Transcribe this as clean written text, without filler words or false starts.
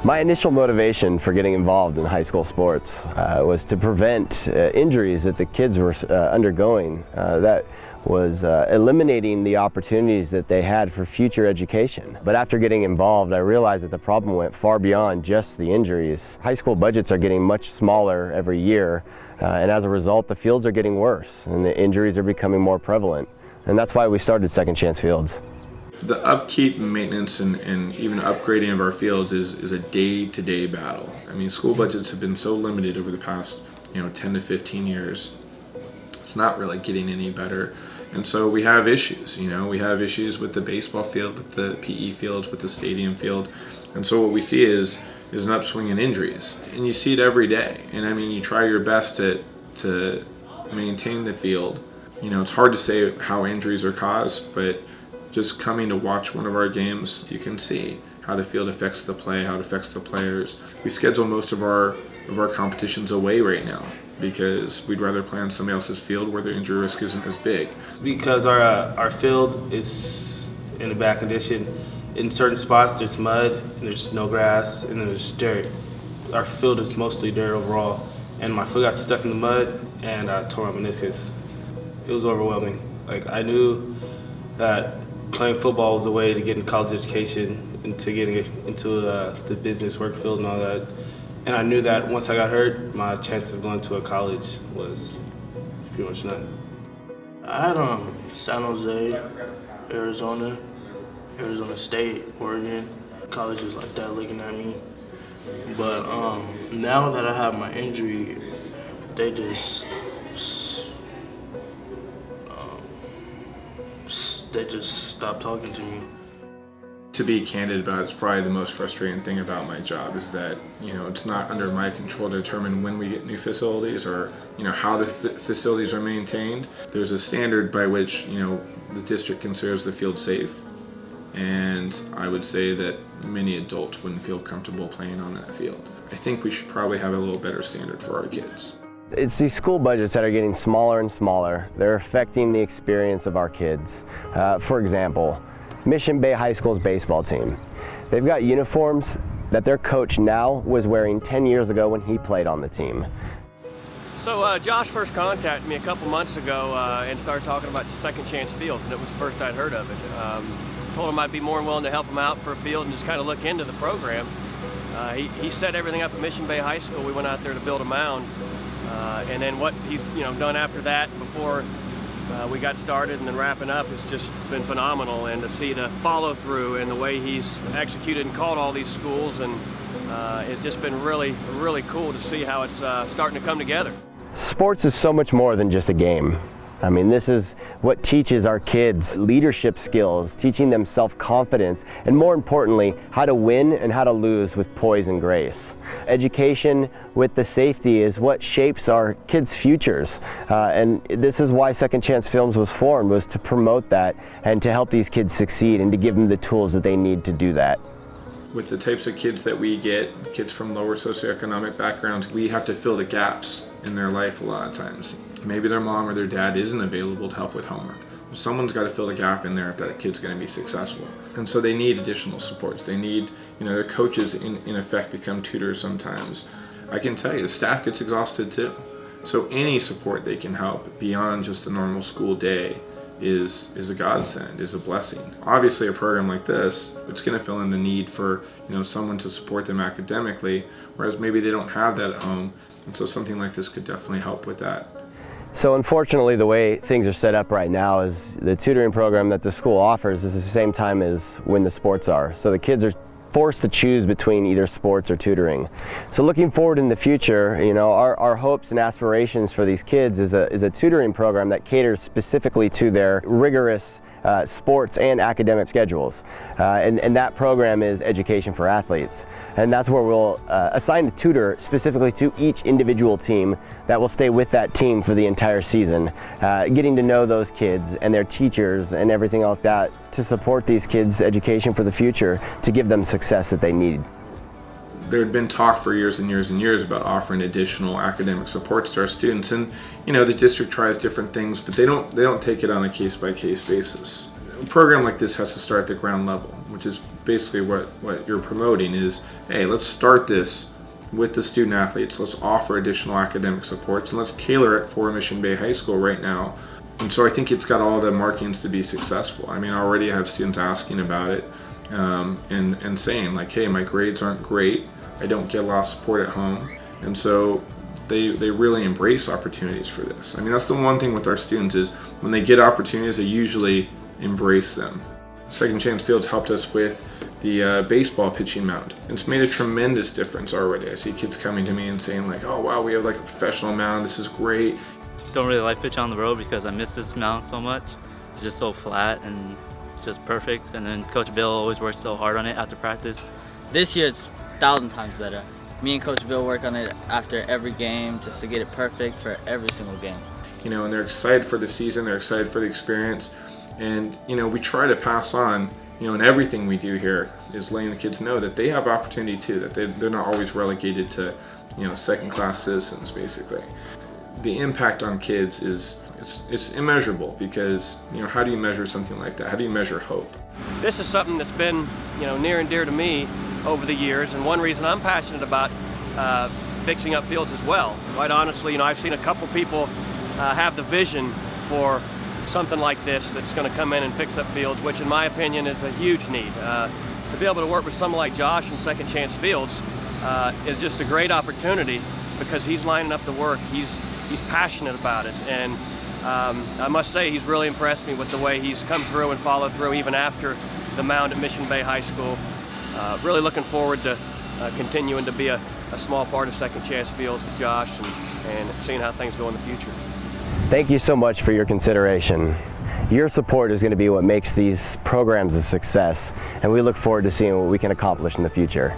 My initial motivation for getting involved in high school sports was to prevent injuries that the kids were undergoing. That was eliminating the opportunities that they had for future education. But after getting involved, I realized that the problem went far beyond just the injuries. High school budgets are getting much smaller every year, and as a result, the fields are getting worse and the injuries are becoming more prevalent. And that's why we started Second Chance Fields. The upkeep and maintenance and even upgrading of our fields is a day-to-day battle. I mean, school budgets have been so limited over the past 10 to 15 years. It's not really getting any better. And so we have issues, we have issues with the baseball field, with the PE fields, with the stadium field. And so what we see is an upswing in injuries. And you see it every day. And I mean, you try your best to maintain the field. It's hard to say how injuries are caused, but just coming to watch one of our games, you can see how the field affects the play, how it affects the players. We schedule most of our competitions away right now because we'd rather play on somebody else's field where the injury risk isn't as big. Because our field is in a bad condition. In certain spots there's mud, and there's no grass, and then there's dirt. Our field is mostly dirt overall, and my foot got stuck in the mud and I tore my meniscus. It was overwhelming. I knew that playing football was a way to get into college education and to getting into the business work field and all that. And I knew that once I got hurt, my chances of going to a college was pretty much none. I had San Jose, Arizona State, Oregon, colleges like that looking at me. But now that I have my injury, they just stopped talking to me. To be candid about it, it's probably the most frustrating thing about my job is that it's not under my control to determine when we get new facilities or how the facilities are maintained. There's a standard by which the district considers the field safe, and I would say that many adults wouldn't feel comfortable playing on that field. I think we should probably have a little better standard for our kids. It's these school budgets that are getting smaller and smaller. They're affecting the experience of our kids. For example, Mission Bay High School's baseball team. They've got uniforms that their coach now was wearing 10 years ago when he played on the team. So Josh first contacted me a couple months ago and started talking about Second Chance Fields, and it was the first I'd heard of it. Told him I'd be more than willing to help him out for a field and just kind of look into the program. He set everything up at Mission Bay High School. We went out there to build a mound. And then what he's done after that, before we got started and then wrapping up, it's just been phenomenal. And to see the follow through and the way he's executed and called all these schools, and it's just been really, really cool to see how it's starting to come together. Sports is so much more than just a game. I mean, this is what teaches our kids leadership skills, teaching them self-confidence, and more importantly, how to win and how to lose with poise and grace. Education with the safety is what shapes our kids' futures. And this is why Second Chance Films was formed, was to promote that and to help these kids succeed and to give them the tools that they need to do that. With the types of kids that we get, kids from lower socioeconomic backgrounds, we have to fill the gaps in their life a lot of times. Maybe their mom or their dad isn't available to help with homework. Someone's got to fill the gap in there if that kid's going to be successful. And so they need additional supports. They need, their coaches in effect become tutors sometimes. I can tell you, the staff gets exhausted too. So any support they can help beyond just the normal school day is a godsend, is a blessing. Obviously a program like this, it's going to fill in the need for someone to support them academically, whereas maybe they don't have that at home, and so something like this could definitely help with that. So unfortunately, the way things are set up right now is the tutoring program that the school offers is the same time as when the sports are. So the kids are forced to choose between either sports or tutoring. So looking forward in the future, our hopes and aspirations for these kids is a tutoring program that caters specifically to their rigorous sports and academic schedules. And that program is Education for Athletes. And that's where we'll assign a tutor specifically to each individual team that will stay with that team for the entire season, getting to know those kids and their teachers and everything else that to support these kids' education for the future, to give them success that they need. There had been talk for years and years and years about offering additional academic supports to our students, and the district tries different things, but they don't take it on a case-by-case basis. a program like this has to start at the ground level, which is basically what you're promoting is, hey, let's start this with the student athletes. Let's offer additional academic supports, and let's tailor it for Mission Bay High School right now. And so I think it's got all the markings to be successful. I mean, already I have students asking about it and saying like, hey, my grades aren't great. I don't get a lot of support at home. And so they really embrace opportunities for this. I mean, that's the one thing with our students is when they get opportunities, they usually embrace them. Second Chance Fields helped us with the baseball pitching mound. It's made a tremendous difference already. I see kids coming to me and saying like, oh wow, we have like a professional mound, this is great. Don't really like pitching on the road because I miss this mound so much. It's just so flat and just perfect. And then Coach Bill always works so hard on it after practice. This year it's 1,000 times better. Me and Coach Bill work on it after every game just to get it perfect for every single game. You know, and they're excited for the season, they're excited for the experience. And, you know, we try to pass on, you know, and everything we do here is letting the kids know that they have opportunity too, that they're not always relegated to, you know, second-class citizens, basically. The impact on kids is it's immeasurable because, you know, how do you measure something like that? How do you measure hope? This is something that's been, you know, near and dear to me over the years, and one reason I'm passionate about fixing up fields as well. Quite honestly, you know, I've seen a couple people have the vision for something like this that's going to come in and fix up fields, which in my opinion is a huge need. To be able to work with someone like Josh and Second Chance Fields is just a great opportunity because he's lining up the work. He's passionate about it, and I must say he's really impressed me with the way he's come through and followed through even after the mound at Mission Bay High School. Really looking forward to continuing to be a small part of Second Chance Fields with Josh and seeing how things go in the future. Thank you so much for your consideration. Your support is going to be what makes these programs a success, and we look forward to seeing what we can accomplish in the future.